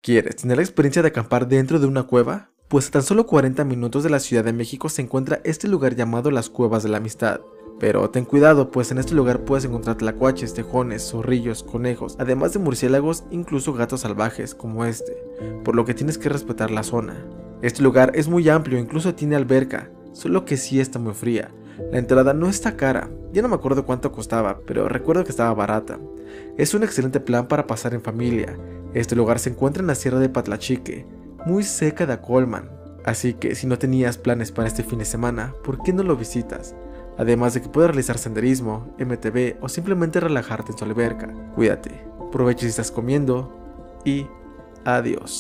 ¿Quieres tener la experiencia de acampar dentro de una cueva? Pues a tan solo 40 minutos de la Ciudad de México se encuentra este lugar llamado las Cuevas de la Amistad. Pero ten cuidado, pues en este lugar puedes encontrar tlacuaches, tejones, zorrillos, conejos, además de murciélagos, incluso gatos salvajes como este, por lo que tienes que respetar la zona. Este lugar es muy amplio, incluso tiene alberca, solo que sí está muy fría. La entrada no está cara, ya no me acuerdo cuánto costaba, pero recuerdo que estaba barata. Es un excelente plan para pasar en familia. Este lugar se encuentra en la Sierra de Patlachique, muy cerca de Acolman, así que si no tenías planes para este fin de semana, ¿por qué no lo visitas? Además de que puedes realizar senderismo, MTB o simplemente relajarte en su alberca. Cuídate, aprovecha si estás comiendo y adiós.